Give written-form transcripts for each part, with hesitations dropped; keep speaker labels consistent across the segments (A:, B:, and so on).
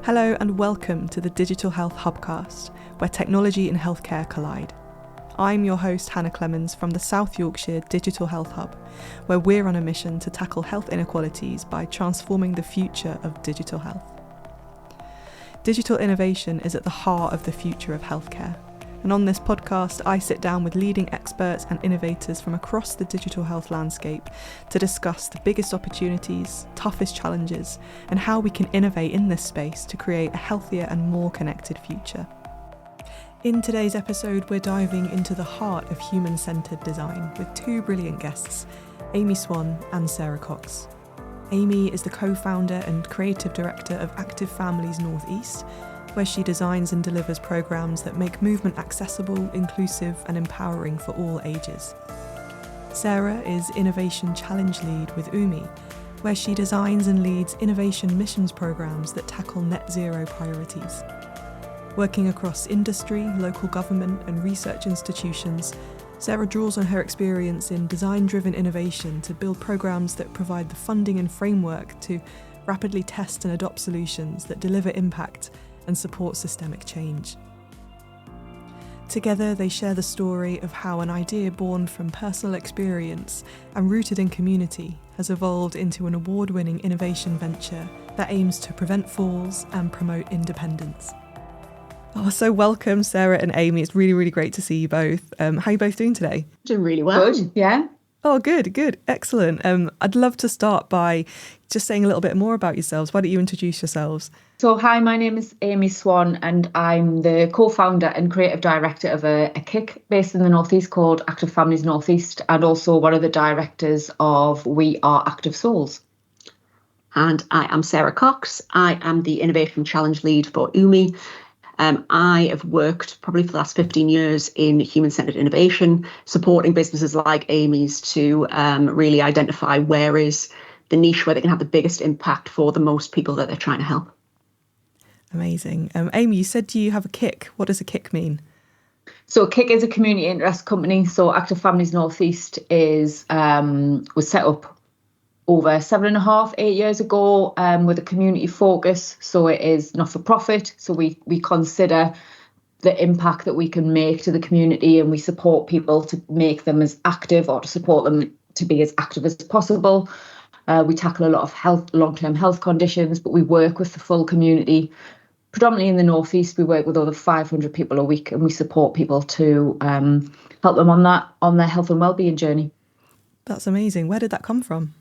A: Hello and welcome to the Digital Health Hubcast, where technology and healthcare collide. I'm your host Hannah Clemens from the South Yorkshire Digital Health Hub, where we're on a mission to tackle health inequalities by transforming the future of digital health. Digital innovation is at the heart of the future of healthcare, and on this podcast I sit down with leading experts and innovators from across the digital health landscape to discuss the biggest opportunities, toughest challenges, and how we can innovate in this space to create a healthier and more connected future. In today's episode, we're diving into the heart of human-centred design with two brilliant guests, Amy Swan and Sarah Cox. Amy is the co-founder and creative director of Active Families North East, where she designs and delivers programmes that make movement accessible, inclusive and empowering for all ages. Sarah is Innovation Challenge Lead with UMI, where she designs and leads innovation missions programmes that tackle net zero priorities. Working across industry, local government and research institutions, Sarah draws on her experience in design-driven innovation to build programmes that provide the funding and framework to rapidly test and adopt solutions that deliver impact and support systemic change. Together, they share the story of how an idea born from personal experience and rooted in community has evolved into an award-winning innovation venture that aims to prevent falls and promote independence. Oh, so welcome, Sarah and Amy. It's really, really great to see you both. How are you both doing today?
B: Doing really well.
C: Good, yeah.
A: Oh, good. Excellent. I'd love to start by just saying a little bit more about yourselves. Why don't you introduce yourselves?
C: So, hi, my name is Amy Swan and I'm the co-founder and creative director of a KIC based in the North East called Active Families North East, and also one of the directors of We Are Active Souls.
B: And I am Sarah Cox. I am the Innovation Challenge Lead for UMI. I have worked probably for the last 15 years in human-centred innovation, supporting businesses like Amy's to really identify where is the niche where they can have the biggest impact for the most people that they're trying to help.
A: Amazing. Amy, you said you have a KIC. What does a KIC mean?
C: So KIC is a community interest company. So Active Families North East was set up over 7.5-8 years ago with a community focus. So it is not for profit. So we consider the impact that we can make to the community, and we support people to make them as active or to support them to be as active as possible. We tackle a lot of long-term health conditions, but we work with the full community. Predominantly in the North East, we work with over 500 people a week, and we support people to help them on their health and wellbeing journey.
A: That's amazing. Where did that come from?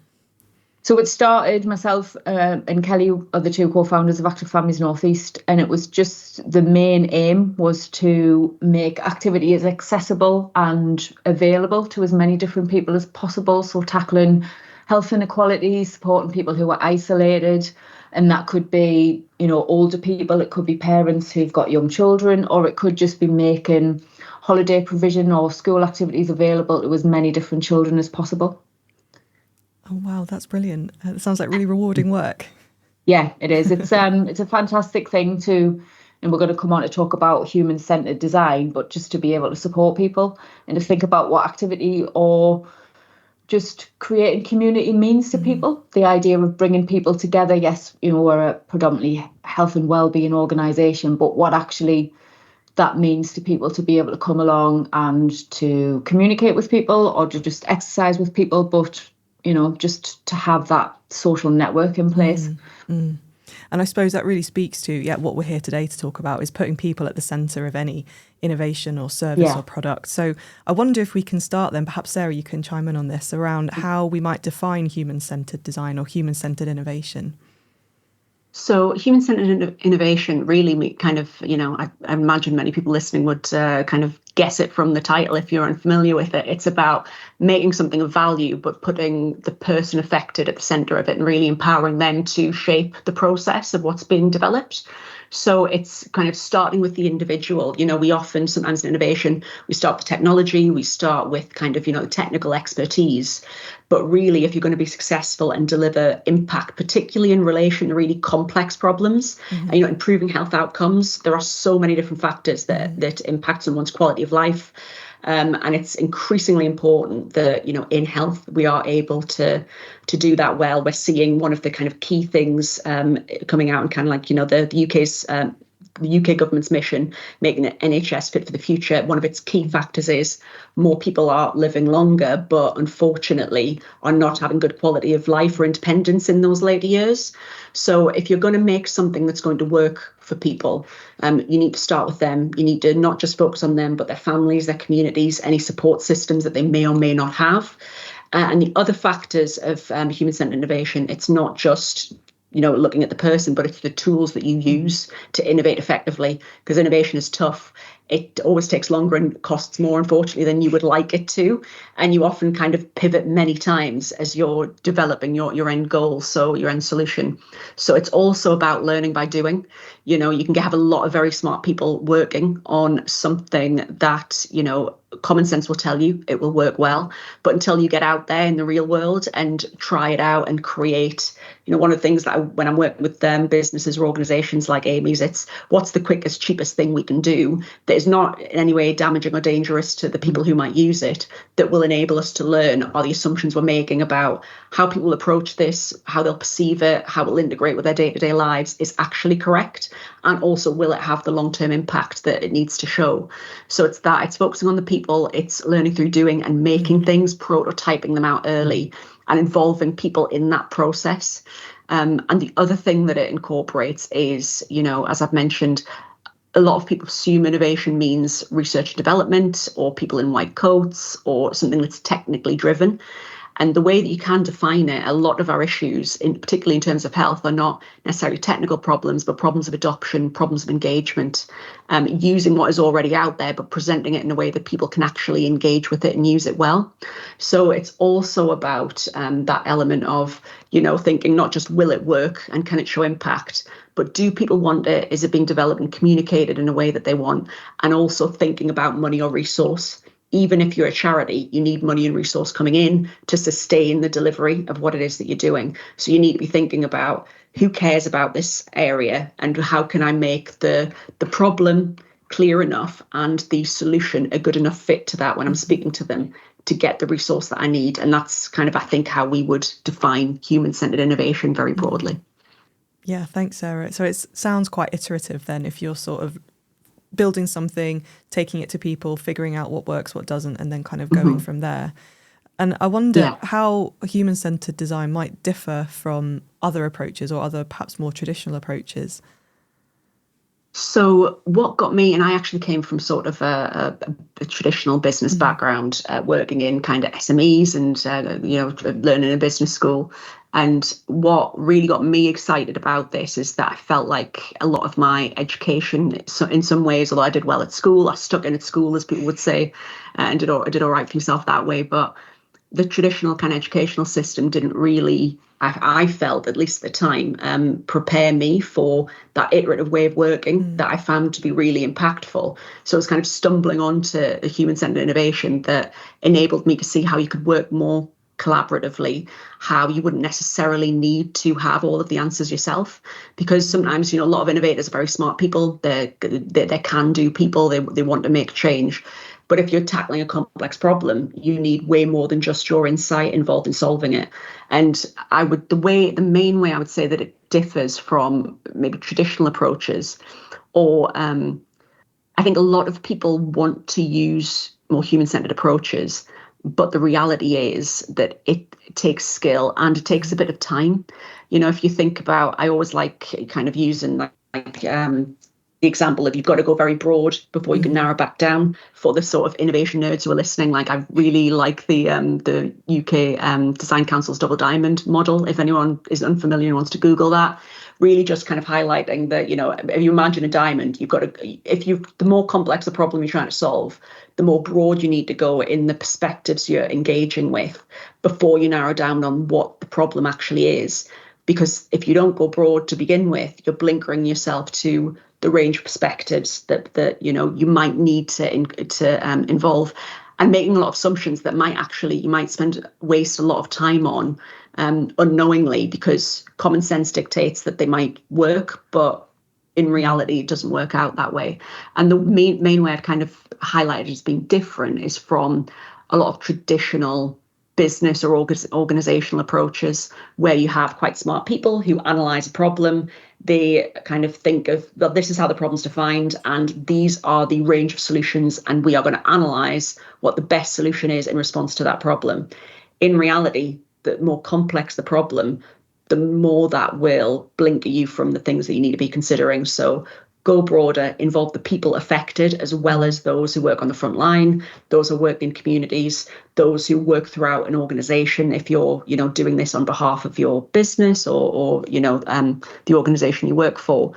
C: So it started, myself and Kelly are the two co-founders of Active Families North East, and it was just the main aim was to make activity as accessible and available to as many different people as possible. So tackling health inequalities, supporting people who are isolated, and that could be, older people, it could be parents who've got young children, or it could just be making holiday provision or school activities available to as many different children as possible.
A: Oh, wow, that's brilliant. It sounds like really rewarding work.
C: Yeah, it is. It's a fantastic thing to, and we're going to come on to talk about human-centred design, but just to be able to support people and to think about what activity or just creating community means to people. The idea of bringing people together. Yes, we're a predominantly health and wellbeing organisation, but what actually that means to people to be able to come along and to communicate with people or to just exercise with people, but just to have that social network in place.
A: And I suppose that really speaks to what we're here today to talk about is putting people at the centre of any innovation or service or product. So I wonder if we can start then, perhaps Sarah, you can chime in on this, around how we might define human-centred design or human-centred innovation.
B: So human-centred innovation really kind of, I imagine many people listening would kind of guess it from the title if you're unfamiliar with it. It's about making something of value, but putting the person affected at the centre of it and really empowering them to shape the process of what's being developed. So it's kind of starting with the individual. We often, sometimes in innovation, we start with technology, we start with kind of, technical expertise. But really, if you're going to be successful and deliver impact, particularly in relation to really complex problems, improving health outcomes, there are so many different factors that impact someone's quality of life. And it's increasingly important that, in health, we are able to do that well. We're seeing one of the kind of key things coming out, and kind of like, the UK government's mission, making the NHS fit for the future. One of its key factors is more people are living longer, but unfortunately are not having good quality of life or independence in those later years. So if you're going to make something that's going to work for people, you need to start with them. You need to not just focus on them, but their families, their communities, any support systems that they may or may not have. And the other factors of human-centered innovation, it's not just looking at the person, but it's the tools that you use to innovate effectively, because innovation is tough. It always takes longer and costs more, unfortunately, than you would like it to. And you often kind of pivot many times as you're developing your end goal, so your end solution. So it's also about learning by doing. You can have a lot of very smart people working on something that, common sense will tell you it will work well. But until you get out there in the real world and try it out and create, one of the things that when I'm working with businesses or organizations like Amy's, it's what's the quickest, cheapest thing we can do that is not in any way damaging or dangerous to the people who might use it, that will enable us to learn are the assumptions we're making about how people approach this, how they'll perceive it, how it will integrate with their day-to-day lives is actually correct, and also will it have the long-term impact that it needs to show. So it's focusing on the people, it's learning through doing and making things, prototyping them out early and involving people in that process. And the other thing that it incorporates is, as I've mentioned, a lot of people assume innovation means research and development or people in white coats or something that's technically driven. And the way that you can define it, a lot of our issues, particularly in terms of health, are not necessarily technical problems, but problems of adoption, problems of engagement, using what is already out there, but presenting it in a way that people can actually engage with it and use it well. So it's also about that element of, thinking not just will it work and can it show impact, but do people want it? Is it being developed and communicated in a way that they want? And also thinking about money or resource. Even if you're a charity, you need money and resource coming in to sustain the delivery of what it is that you're doing. So you need to be thinking about who cares about this area and how can I make the problem clear enough and the solution a good enough fit to that when I'm speaking to them to get the resource that I need. And that's kind of, I think, how we would define human-centered innovation very broadly.
A: Yeah, thanks, Sarah. So it sounds quite iterative then, if you're sort of building something, taking it to people, figuring out what works, what doesn't, and then kind of going from there. And I wonder how human-centered design might differ from other approaches or other perhaps more traditional approaches. So what got me, and I actually came from sort of a traditional business background, working in kind of SMEs and, learning in business school. And what really got me excited about this is that I felt like a lot of my education, so in some ways, although I did well at school, I stuck in at school, as people would say, and did all right for myself that way. But the traditional kind of educational system didn't really, I felt, at least at the time, prepare me for that iterative way of working that I found to be really impactful. So I was kind of stumbling onto a human-centered innovation that enabled me to see how you could work more collaboratively, how you wouldn't necessarily need to have all of the answers yourself, because sometimes, a lot of innovators are very smart people, they're can-do people, they want to make change. But if you're tackling a complex problem, you need way more than just your insight involved in solving it. And the main way I would say that it differs from maybe traditional approaches, or I think a lot of people want to use more human-centered approaches, but the reality is that it takes skill and it takes a bit of time. If you think about, I always like kind of using the example of you've got to go very broad before you can narrow back down. For the sort of innovation nerds who are listening, like I really like the UK Design Council's Double Diamond model. If anyone is unfamiliar and wants to Google that, really just kind of highlighting that, if you imagine a diamond, you've got to, the more complex the problem you're trying to solve, the more broad you need to go in the perspectives you're engaging with before you narrow down on what the problem actually is. Because if you don't go broad to begin with, you're blinkering yourself to the range of perspectives that you might need to involve, and making a lot of assumptions that you might waste a lot of time on unknowingly, because common sense dictates that they might work, but in reality it doesn't work out that way. And the main way I'd kind of
B: highlighted as being different is from a lot of traditional business or organizational approaches, where you have quite smart people who analyze a problem. They kind of think of, well, this is how the problem's defined, and these are the range of solutions, and we are going to analyze what the best solution is in response to that problem. In reality, the more complex the problem, the more that will blinker you from the things that you need to be considering. So go broader, involve the people affected, as well as those who work on the front line, those who work in communities, those who work throughout an organization. If you're, doing this on behalf of your business or the organization you work for,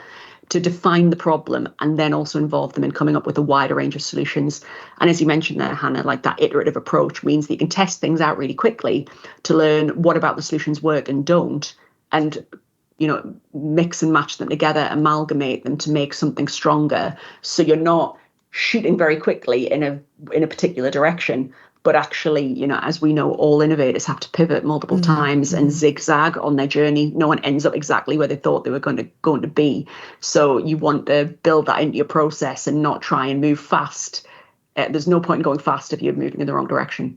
B: to define the problem and then also involve them in coming up with a wider range of solutions. And as you mentioned there, Hannah, like that iterative approach means that you can test things out really quickly to learn what about the solutions work and don't, and mix and match them together, amalgamate them to make something stronger. So you're not shooting very quickly in a particular direction, but actually, as we know, all innovators have to pivot multiple times and zigzag on their journey. No one ends up exactly where they thought they were going to be. So you want to build that into your process and not try and move fast. There's no point in going fast if you're moving in the wrong direction.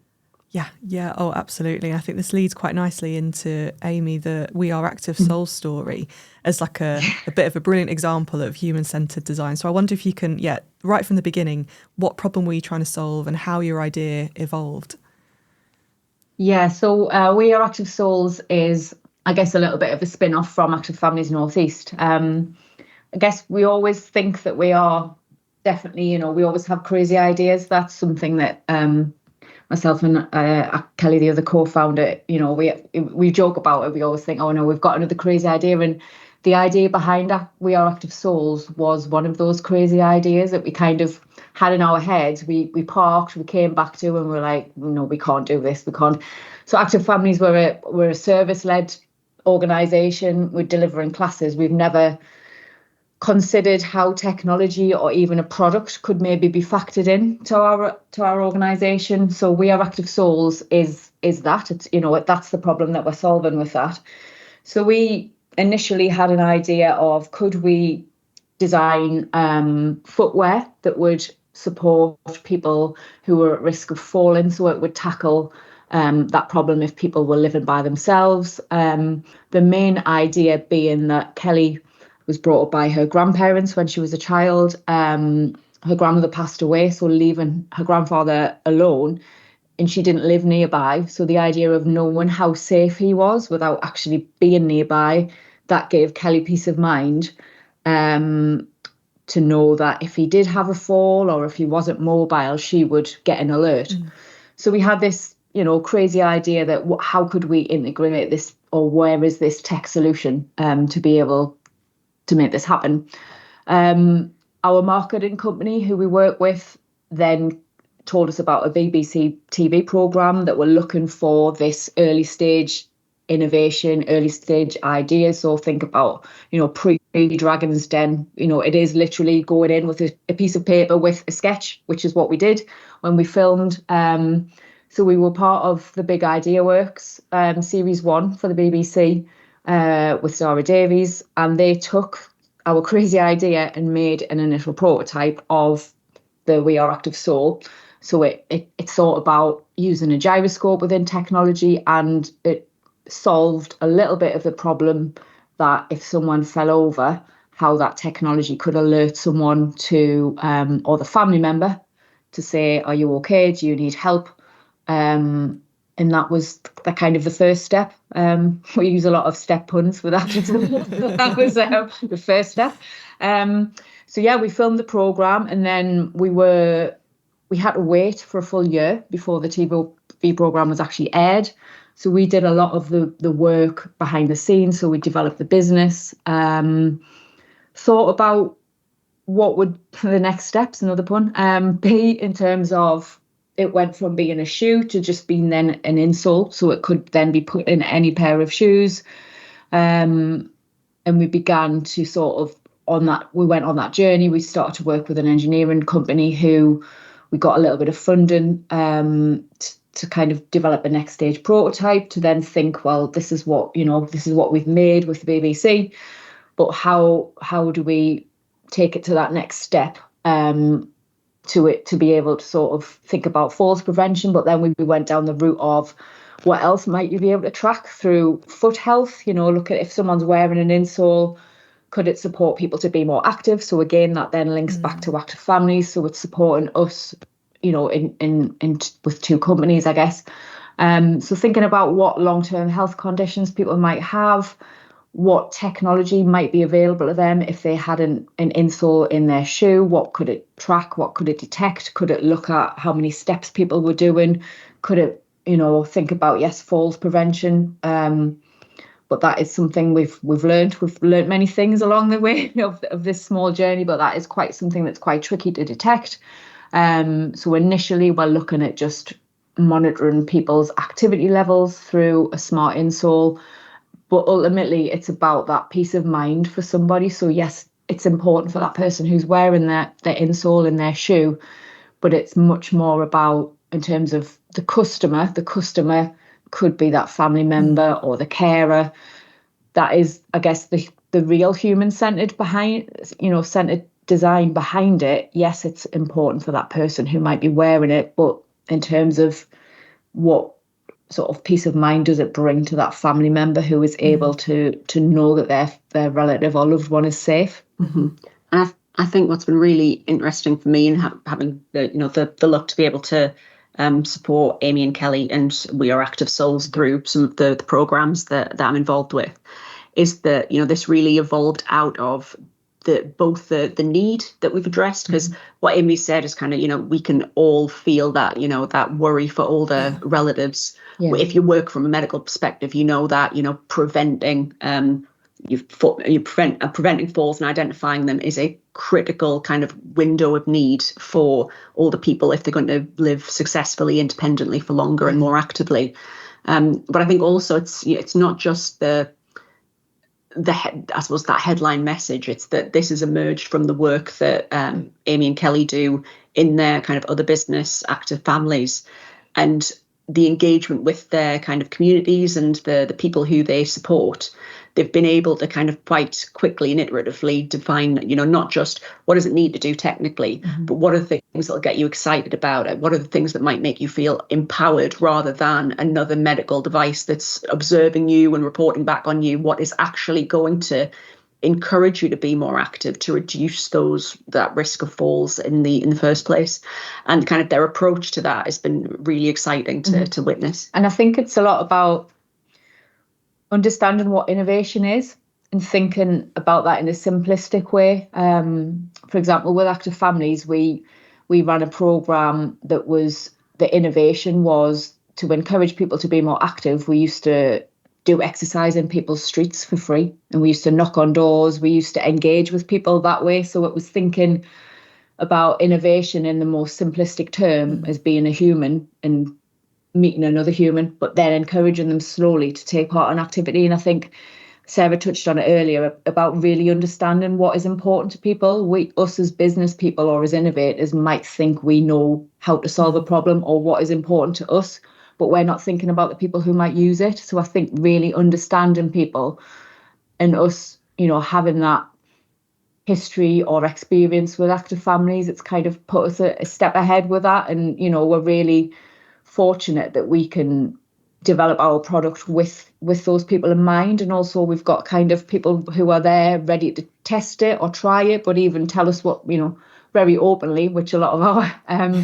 A: Yeah. Oh, absolutely. I think this leads quite nicely into, Amy, the We Are Active Soul story as like a bit of a brilliant example of human-centered design. So I wonder if you can, right from the beginning, what problem were you trying to solve and how your idea evolved?
C: Yeah, so We Are Active Souls is, I guess, a little bit of a spin-off from Active Families North East. I guess we always think that we are definitely, we always have crazy ideas. That's something that myself and Kelly, the other co-founder, we joke about it. We always think, oh no, we've got another crazy idea. And the idea behind We Are Active Souls was one of those crazy ideas that we kind of had in our heads. We parked, we came back to, and we're like, no, we can't do this. We can't. So Active Families were a service-led organisation. We're delivering classes. We've never considered how technology or even a product could maybe be factored in to our organisation. So We Are Active Souls is that. It's, that's the problem that we're solving with that. So we initially had an idea of, could we design footwear that would support people who were at risk of falling, so it would tackle that problem if people were living by themselves. The main idea being that Kelly was brought up by her grandparents when she was a child. Her grandmother passed away, so leaving her grandfather alone, and she didn't live nearby. So the idea of knowing how safe he was without actually being nearby, that gave Kelly peace of mind, to know that if he did have a fall or if he wasn't mobile, she would get an alert. So we had this, crazy idea that how could we integrate this, or where is this tech solution to be able to make this happen. Our marketing company, who we work with, then told us about a BBC TV programme that were looking for this early stage innovation, early stage ideas. So think about, pre-Dragon's Den. It is literally going in with a piece of paper with a sketch, which is what we did when we filmed. So we were part of the Big Idea Works Series 1 for the BBC, with Sarah Davies, and they took our crazy idea and made an initial prototype of the We Are Active Soul. So it thought about using a gyroscope within technology, and it solved a little bit of the problem that if someone fell over, how that technology could alert someone to, or the family member, to say, are you okay? Do you need help? And that was the first step. We use a lot of step puns for that. That was the first step. So yeah, we filmed the programme, and then we had to wait for a full year before the TV programme was actually aired. So we did a lot of the work behind the scenes. So we developed the business, thought about what would the next steps, another pun, be in terms of, it went from being a shoe to just being then an insole. So it could then be put in any pair of shoes. And we began to we went on that journey. We started to work with an engineering company who we got a little bit of funding to kind of develop a next stage prototype, to then think, well, this is what we've made with the BBC, but how do we take it to that next step? to it to be able to sort of think about falls prevention. But then we went down the route of what else might you be able to track through foot health? Look at if someone's wearing an insole, could it support people to be more active? So again, that then links back to active families. So it's supporting us, in with two companies, I guess. So thinking about what long-term health conditions people might have, what technology might be available to them if they had an insole in their shoe, what could it track, what could it detect, could it look at how many steps people were doing, could it, think about, yes, falls prevention. But that is something we've learned. We've learned many things along the way of this small journey, but that is quite something that's quite tricky to detect. So initially we're looking at just monitoring people's activity levels through a smart insole. But ultimately, it's about that peace of mind for somebody. So yes, it's important for that person who's wearing their insole in their shoe, but it's much more about, in terms of the customer could be that family member or the carer. That is, I guess, the real human-centered centered design behind it. Yes, it's important for that person who might be wearing it, but in terms of what sort of peace of mind does it bring to that family member who is able to know that their relative or loved one is safe.
B: And I think what's been really interesting for me in having the luck to be able to support Amy and Kelly and We Are Active Souls through some of the programs that I'm involved with is that this really evolved out of both the need that we've addressed, because what Amy said is kind of, we can all feel that, that worry for older relatives. Yeah. If you work from a medical perspective, that, preventing preventing falls and identifying them is a critical kind of window of need for older people if they're going to live successfully, independently for longer and more actively. But I think also it's not just I suppose that headline message. It's that this has emerged from the work that Amy and Kelly do in their kind of other business, Active Families, and the engagement with their kind of communities and the people who they support. They've been able to kind of quite quickly and iteratively define, not just what does it need to do technically, but what are the things that'll get you excited about it? What are the things that might make you feel empowered rather than another medical device that's observing you and reporting back on you? What is actually going to encourage you to be more active, to reduce that risk of falls in the first place? And kind of their approach to that has been really exciting to witness.
C: And I think it's a lot about understanding what innovation is and thinking about that in a simplistic way. For example, with Active Families, we ran a program that was, the innovation was to encourage people to be more active. We used to do exercise in people's streets for free, and we used to knock on doors. We used to engage with people that way. So it was thinking about innovation in the most simplistic term as being a human and meeting another human, but then encouraging them slowly to take part in activity. And I think Sarah touched on it earlier about really understanding what is important to people. Us as business people or as innovators might think we know how to solve a problem or what is important to us, but we're not thinking about the people who might use it. So I think really understanding people and us, having that history or experience with Active Families, it's kind of put us a step ahead with that. And, we're really fortunate that we can develop our product with those people in mind. And also we've got kind of people who are there ready to test it or try it, but even tell us what, very openly, which a lot of our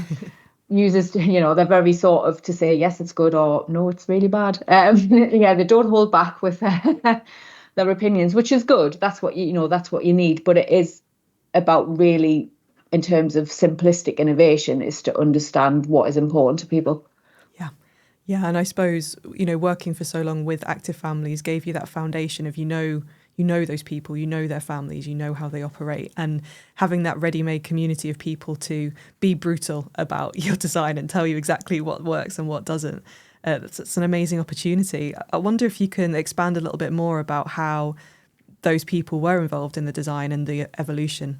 C: users, they're very sort of to say, yes, it's good, or no, it's really bad. They don't hold back with their opinions, which is good. That's what that's what you need. But it is about really, in terms of simplistic innovation, is to understand what is important to people.
A: Yeah, and I suppose, working for so long with Active Families gave you that foundation of, you know those people, their families, how they operate, and having that ready-made community of people to be brutal about your design and tell you exactly what works and what doesn't. It's an amazing opportunity. I wonder if you can expand a little bit more about how those people were involved in the design and the evolution.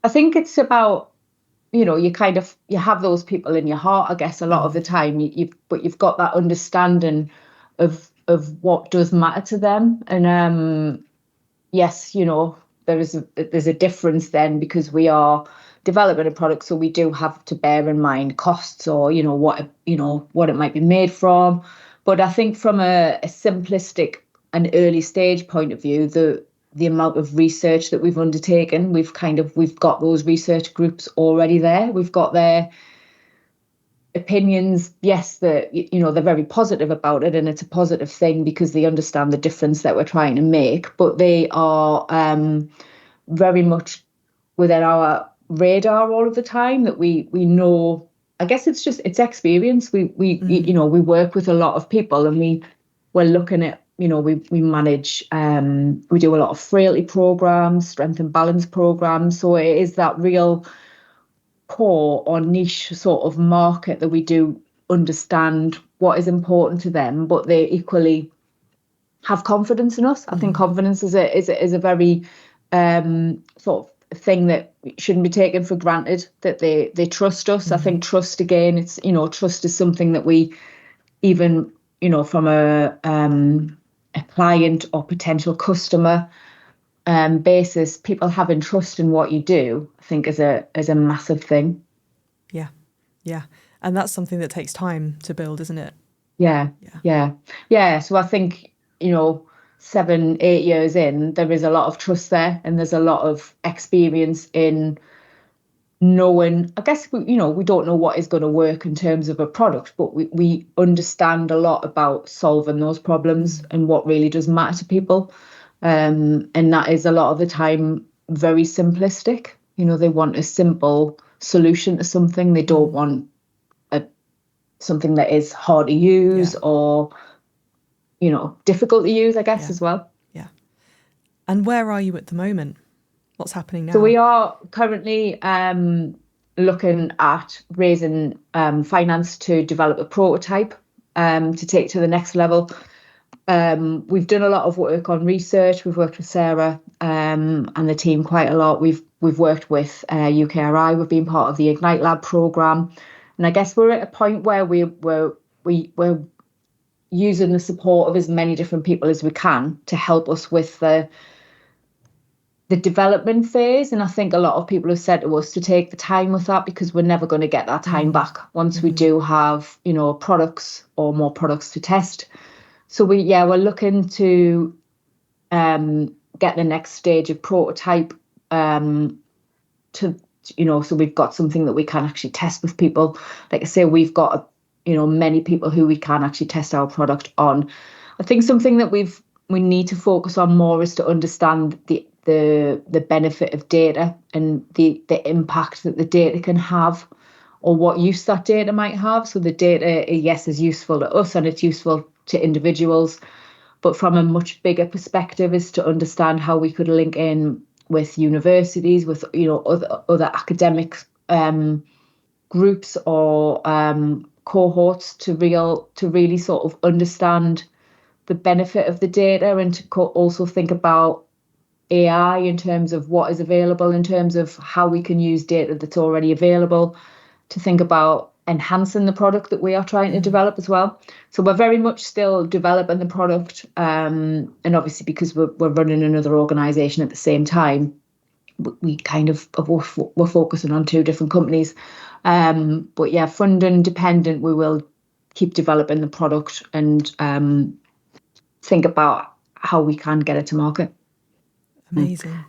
C: I think it's about, you have those people in your heart, I guess, a lot of the time, but you've got that understanding of what does matter to them. And yes, there's a difference then, because we are developing a product, so we do have to bear in mind costs, or what it might be made from. But I think from a simplistic and early stage point of view, the amount of research that we've undertaken, we've got those research groups already there. We've got their opinions. Yes, they're very positive about it, and it's a positive thing because they understand the difference that we're trying to make. But they are very much within our radar all of the time, that we know. I guess it's experience. We work with a lot of people, and we're looking at, we manage, we do a lot of frailty programs, strength and balance programs. So it is that real core or niche sort of market that we do understand what is important to them, but they equally have confidence in us. I think confidence is a very sort of thing that shouldn't be taken for granted, that they trust us. I think trust, again, it's, trust is something that we, even, from a client or potential customer basis, people having trust in what you do, I think is a massive thing.
A: Yeah. And that's something that takes time to build, isn't it?
C: Yeah. So I think, 7-8 years in, there is a lot of trust there, and there's a lot of experience in knowing. I guess we don't know what is going to work in terms of a product, but we understand a lot about solving those problems and what really does matter to people. And that is a lot of the time very simplistic. They want a simple solution to something. They don't want something that is hard to use or, difficult to use, I guess, as well.
A: Yeah. And where are you at the moment? What's happening now?
C: So we are currently looking at raising finance to develop a prototype to take to the next level. We've done a lot of work on research. We've worked with Sarah and the team quite a lot. We've worked with UKRI. We've been part of the Ignite Lab program, and I guess we're at a point where we're using the support of as many different people as we can to help us with the development phase. And I think a lot of people have said to us to take the time with that, because we're never going to get that time back once we do have, products or more products to test. So we're looking to get the next stage of prototype so we've got something that we can actually test with people. Like I say, we've got many people who we can actually test our product on. I think something that we need to focus on more is to understand the benefit of data and the impact that the data can have, or what use that data might have. So the data, yes, is useful to us and it's useful to individuals, but from a much bigger perspective is to understand how we could link in with universities, with other academic groups or cohorts to really sort of understand the benefit of the data, and to also think about AI in terms of what is available, in terms of how we can use data that's already available to think about enhancing the product that we are trying to develop as well. So we're very much still developing the product, and obviously because we're running another organisation at the same time, we kind of we're focusing on two different companies. But yeah, funding dependent, we will keep developing the product and think about how we can get it to market.
A: Amazing.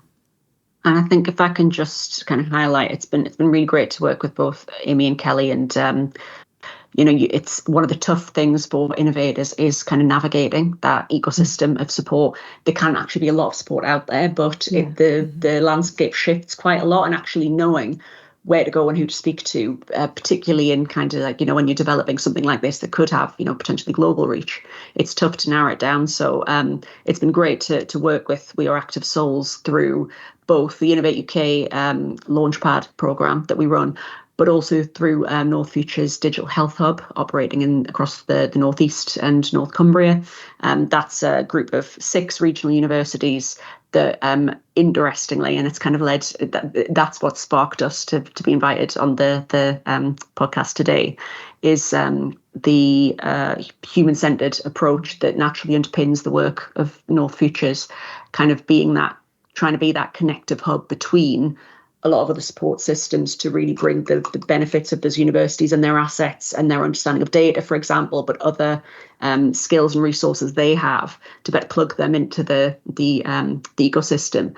B: And I think if I can just kind of highlight, it's been really great to work with both Amy and Kelly, and it's one of the tough things for innovators is kind of navigating that ecosystem of support. There can actually be a lot of support out there, but the landscape shifts quite a lot, and actually knowing where to go and who to speak to, particularly in kind of like, when you're developing something like this that could have, potentially global reach, it's tough to narrow it down. So it's been great to work with We Are Active Souls through both the Innovate UK Launchpad program that we run, but also through North Future's Digital Health Hub operating across the Northeast and North Cumbria. That's a group of 6 regional universities that interestingly, and it's kind of led, that's what sparked us to be invited on the podcast today, is the human-centered approach that naturally underpins the work of North Futures, kind of trying to be that connective hub between a lot of other support systems to really bring the benefits of those universities and their assets and their understanding of data, for example, but other skills and resources they have to better plug them into the ecosystem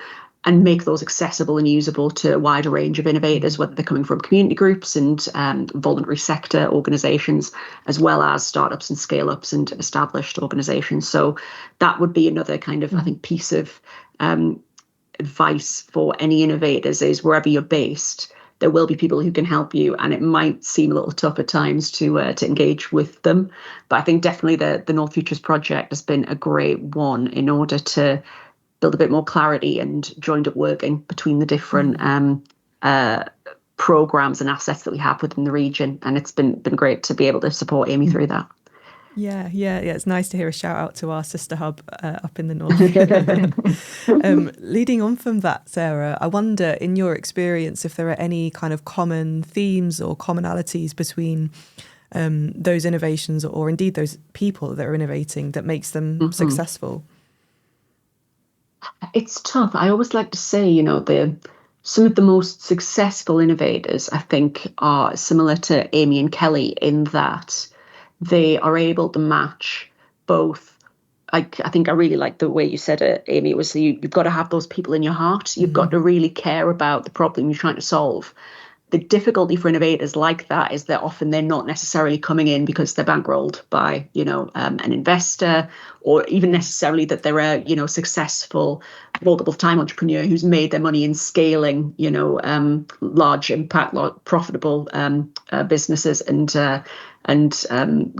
B: and make those accessible and usable to a wider range of innovators, whether they're coming from community groups and voluntary sector organizations, as well as startups and scale-ups and established organizations. So that would be another kind of, I think, piece of advice for any innovators is wherever you're based, there will be people who can help you, and it might seem a little tough at times to engage with them. But I think definitely the North Futures project has been a great one in order to build a bit more clarity and joined up working between the different programs and assets that we have within the region. And it's been great to be able to support Amy through that.
A: Yeah. It's nice to hear a shout out to our sister hub up in the north. Leading on from that, Sarah, I wonder, in your experience, if there are any kind of common themes or commonalities between those innovations or indeed those people that are innovating that makes them successful.
B: It's tough. I always like to say, some of the most successful innovators, I think, are similar to Amy and Kelly in that they are able to match both. I think I really like the way you said it, Amy. It was you've got to have those people in your heart. You've got to really care about the problem you're trying to solve. The difficulty for innovators like that is that often they're not necessarily coming in because they're bankrolled by, an investor, or even necessarily that they're a, successful multiple time entrepreneur who's made their money in scaling, large impact, profitable businesses and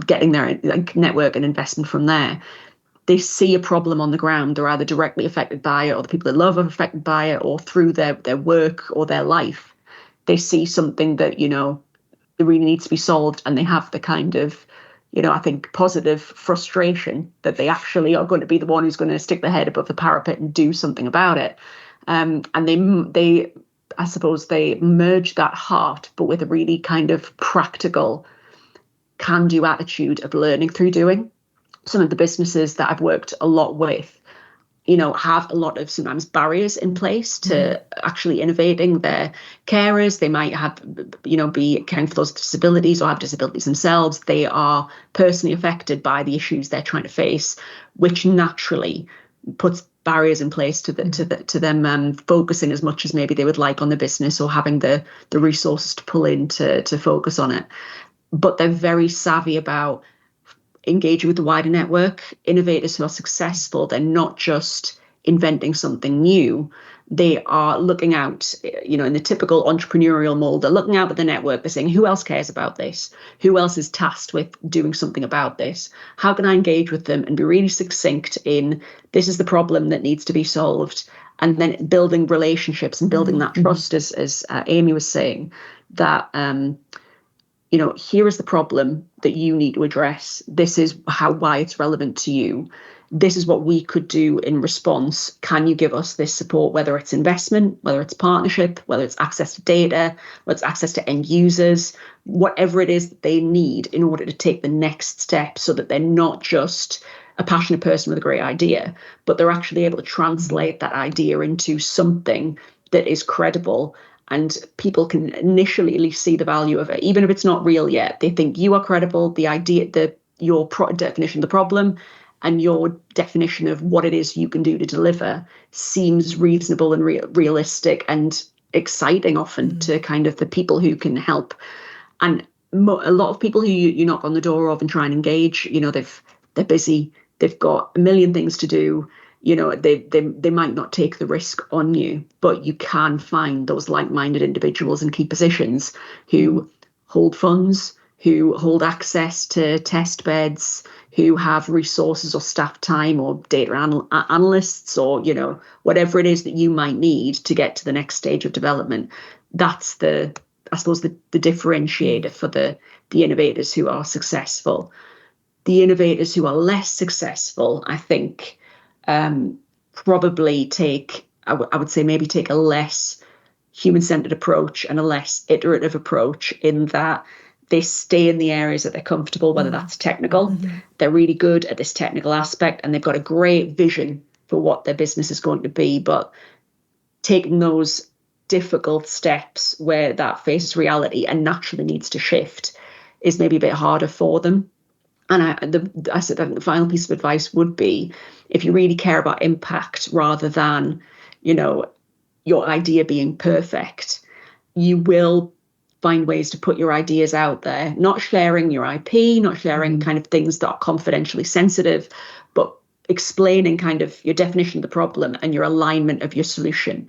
B: getting their network and investment from there. They see a problem on the ground. They're either directly affected by it, or the people they love are affected by it, or through their work or their life. They see something that, that really needs to be solved, and they have the kind of, I think, positive frustration that they actually are going to be the one who's going to stick their head above the parapet and do something about it. And they, I suppose, they merge that heart, but with a really kind of practical, can-do attitude of learning through doing. Some of the businesses that I've worked a lot with, have a lot of sometimes barriers in place to actually innovating. Their carers, they might have, be caring for those with disabilities or have disabilities themselves. They are personally affected by the issues they're trying to face, which naturally puts barriers in place to them focusing as much as maybe they would like on the business, or having the resources to pull in to focus on it. But they're very savvy about engaging with the wider network. Innovators who are successful, they're not just inventing something new. They are looking out, in the typical entrepreneurial mold, they're looking out at the network. They're saying, who else cares about this? Who else is tasked with doing something about this? How can I engage with them and be really succinct in, this is the problem that needs to be solved? And then building relationships and building that trust, as Amy was saying, that, here is the problem that you need to address. This is why it's relevant to you. This is what we could do in response. Can you give us this support, whether it's investment, whether it's partnership, whether it's access to data, whether it's access to end users, whatever it is that they need in order to take the next step, so that they're not just a passionate person with a great idea, but they're actually able to translate that idea into something that is credible. And people can initially at least see the value of it, even if it's not real yet. They think you are credible. The idea, your definition of the problem and your definition of what it is you can do to deliver seems reasonable and realistic and exciting often to kind of the people who can help. And a lot of people who you knock on the door of and try and engage, they're busy. They've got a million things to do. They might not take the risk on you, but you can find those like-minded individuals in key positions who hold funds, who hold access to test beds, who have resources or staff time or data analysts, or, whatever it is that you might need to get to the next stage of development. That's the differentiator for the innovators who are successful. The innovators who are less successful, I think, probably take a less human-centered approach and a less iterative approach, in that they stay in the areas that they're comfortable, whether that's technical. They're really good at this technical aspect, and they've got a great vision for what their business is going to be. But taking those difficult steps where that faces reality and naturally needs to shift is maybe a bit harder for them. And I said the final piece of advice would be, if you really care about impact rather than, your idea being perfect, you will find ways to put your ideas out there, not sharing your IP, not sharing kind of things that are confidentially sensitive, but explaining kind of your definition of the problem and your alignment of your solution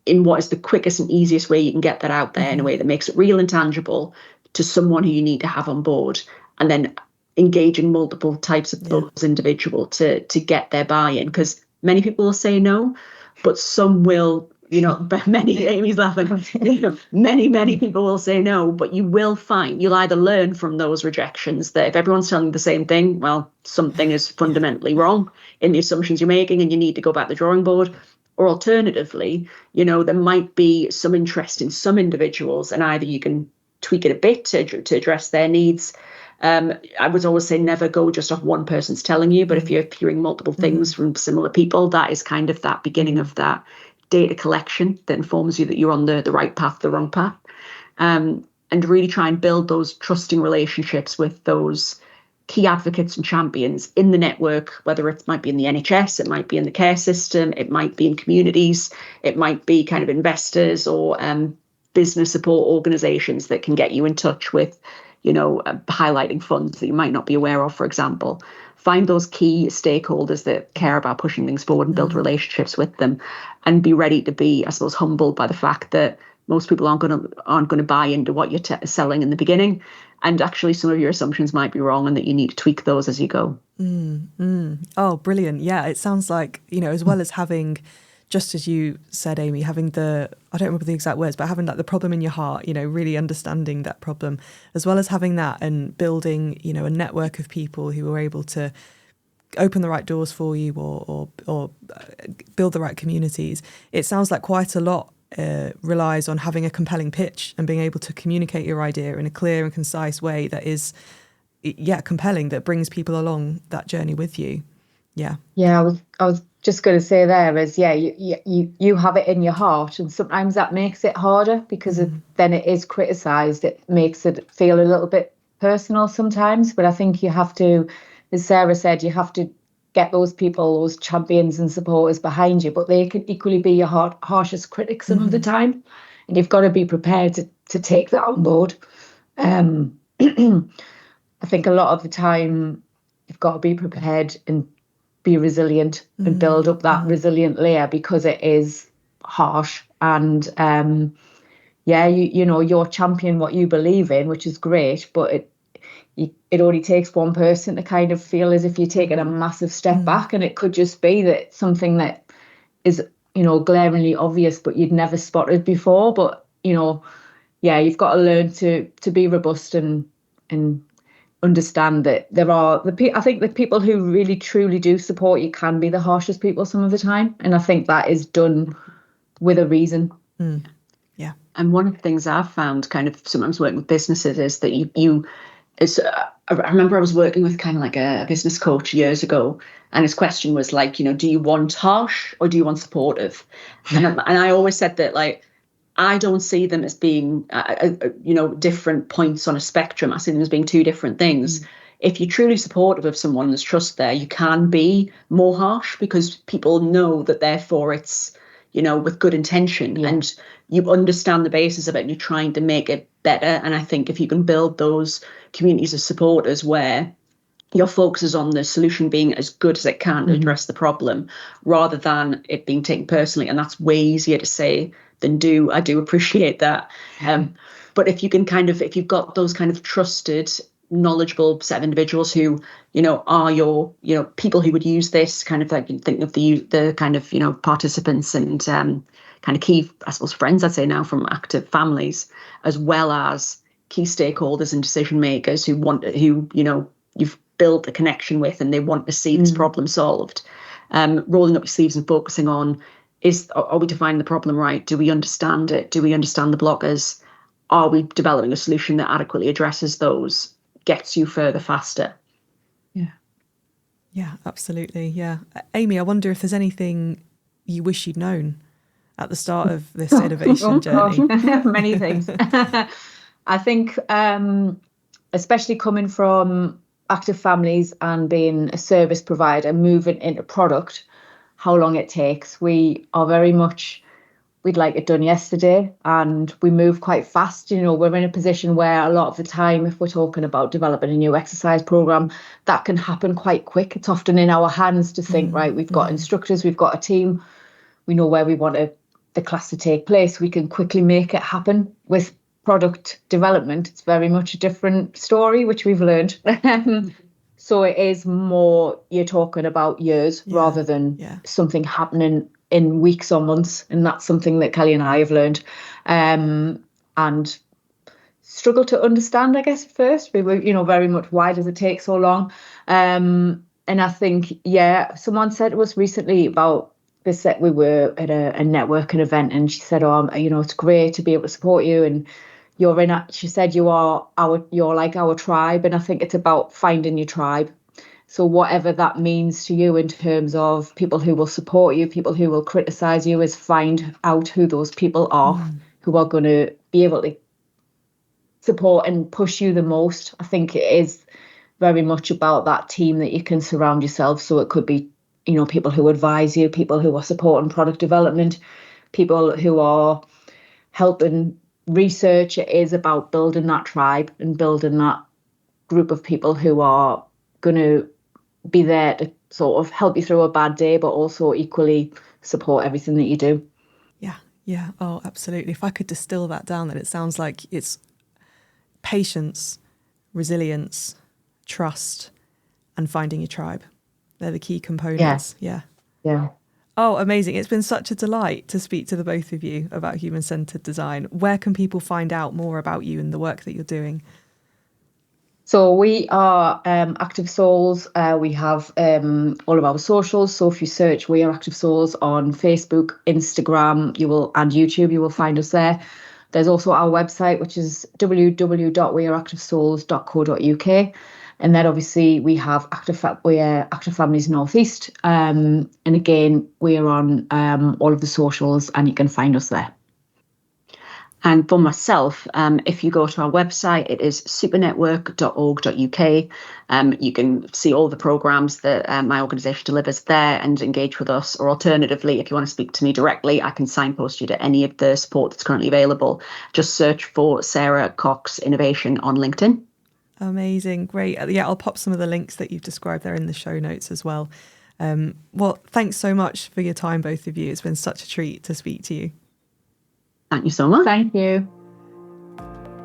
B: in what is the quickest and easiest way you can get that out there in a way that makes it real and tangible to someone who you need to have on board, and then engaging multiple types of those individuals to get their buy-in, because many people will say no, but some will, Amy's laughing, many people will say no, but you will find, you'll either learn from those rejections that if everyone's telling you the same thing, well, something is fundamentally wrong in the assumptions you're making and you need to go back to the drawing board. Or alternatively, there might be some interest in some individuals, and either you can tweak it a bit to address their needs. I would always say never go just off one person's telling you, but if you're hearing multiple things from similar people, that is kind of that beginning of that data collection that informs you that you're on the right path, the wrong path. And really try and build those trusting relationships with those key advocates and champions in the network, whether it might be in the NHS, it might be in the care system, it might be in communities, it might be kind of investors or business support organizations that can get you in touch with, highlighting funds that you might not be aware of, for example. Find those key stakeholders that care about pushing things forward and build relationships with them, and be ready to be, I suppose, humbled by the fact that most people aren't going to buy into what you're selling in the beginning, and actually some of your assumptions might be wrong and that you need to tweak those as you go.
A: Oh, brilliant. Yeah, it sounds like, as well as having, just as you said, Amy, having I don't remember the exact words, but having like the problem in your heart, really understanding that problem, as well as having that and building, a network of people who are able to open the right doors for you or build the right communities. It sounds like quite a lot relies on having a compelling pitch and being able to communicate your idea in a clear and concise way that is, compelling, that brings people along that journey with you. Yeah.
C: I was just going to say there is, you have it in your heart, and sometimes that makes it harder because then it is criticised. It makes it feel a little bit personal sometimes, but I think you have to, as Sarah said, you have to get those people, those champions and supporters behind you, but they can equally be your harshest critics some of the time, and you've got to be prepared to take that on board. I think a lot of the time you've got to be prepared and be resilient and build up that resilient layer, because it is harsh. And you're champion what you believe in, which is great, but it only takes one person to kind of feel as if you're taking a massive step back, and it could just be that something that is glaringly obvious but you'd never spotted before. But you've got to learn to be robust and understand that there are I think the people who really truly do support you can be the harshest people some of the time, and I think that is done with a reason.
A: Yeah.
B: And one of the things I've found kind of sometimes working with businesses is that I remember I was working with kind of like a business coach years ago, and his question was like, do you want harsh or do you want supportive? And I always said that, like, I don't see them as being, different points on a spectrum. I see them as being two different things. If you're truly supportive of someone, there's trust there, you can be more harsh because people know that therefore it's, with good intention, and you understand the basis of it and you're trying to make it better. And I think if you can build those communities of supporters where your focus is on the solution being as good as it can to address the problem, rather than it being taken personally, and that's way easier to say than do. I do appreciate that. But if you can if you've got those kind of trusted, knowledgeable set of individuals who, are your, people who would use this kind of, like, think of the kind of, participants and kind of key, I suppose, friends, I'd say now, from active families, as well as key stakeholders and decision makers who you've built a connection with and they want to see this problem solved. Rolling up your sleeves and focusing on, are we defining the problem right? Do we understand it? Do we understand the blockers? Are we developing a solution that adequately addresses those, gets you further faster?
A: Yeah, absolutely. Yeah. Amy, I wonder if there's anything you wish you'd known at the start of this innovation journey?
C: Many things. I think, especially coming from active families and being a service provider, moving into product, how long it takes. We are very much, we'd like it done yesterday, and we move quite fast. We're in a position where a lot of the time, if we're talking about developing a new exercise program, that can happen quite quick. It's often in our hands to think, right, we've got instructors, we've got a team, we know where we want the class to take place. We can quickly make it happen. With product development, it's very much a different story, which we've learned. So it is more, you're talking about years rather than something happening in weeks or months. And that's something that Kelly and I have learned and struggle to understand, I guess, at first. We were, very much, why does it take so long? And I think, someone said to us recently about this, that we were at a networking event, and she said, it's great to be able to support you. And she said, you're like our tribe. And I think it's about finding your tribe. So whatever that means to you in terms of people who will support you, people who will criticize you, is find out who those people are who are going to be able to support and push you the most. I think it is very much about that team that you can surround yourself. So it could be, people who advise you, people who are supporting product development, people who are helping research. It is about building that tribe and building that group of people who are going to be there to sort of help you through a bad day, but also equally support everything that you do.
A: Yeah. Oh, absolutely. If I could distill that down, then it sounds like it's patience, resilience, trust, and finding your tribe. They're the key components. Yeah. Oh, amazing. It's been such a delight to speak to the both of you about human-centered design. Where can people find out more about you and the work that you're doing?
C: So we are Active Souls. We have all of our socials. So if you search We Are Active Souls on Facebook, Instagram, and YouTube, you will find us there. There's also our website, which is www.weareactivesouls.co.uk. And then obviously we have Active Families North East. And again, we're on all of the socials, and you can find us there.
B: And for myself, if you go to our website, it is supernetwork.org.uk. You can see all the programs that my organisation delivers there and engage with us. Or alternatively, if you want to speak to me directly, I can signpost you to any of the support that's currently available. Just search for Sarah Cox Innovation on LinkedIn.
A: Amazing. Great. Yeah, I'll pop some of the links that you've described there in the show notes as well. Well, thanks so much for your time, both of you. It's been such a treat to speak to you.
B: Thank you so much.
C: Thank you.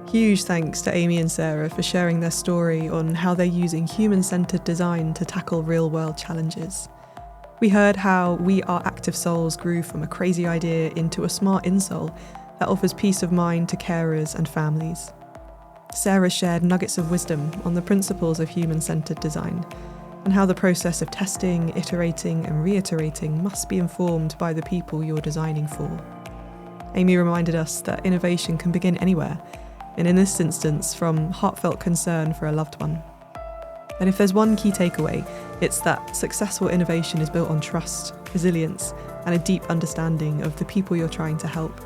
A: Huge thanks to Amy and Sarah for sharing their story on how they're using human-centered design to tackle real-world challenges. We heard how We Are Active Souls grew from a crazy idea into a smart insole that offers peace of mind to carers and families. Sarah shared nuggets of wisdom on the principles of human-centered design and how the process of testing, iterating and reiterating must be informed by the people you're designing for. Amy reminded us that innovation can begin anywhere, and in this instance, from heartfelt concern for a loved one. And if there's one key takeaway, it's that successful innovation is built on trust, resilience, and a deep understanding of the people you're trying to help.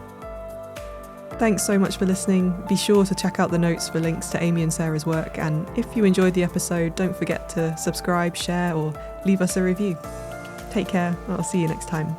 A: Thanks so much for listening. Be sure to check out the notes for links to Amy and Sarah's work, and if you enjoyed the episode, don't forget to subscribe, share, or leave us a review. Take care, and I'll see you next time.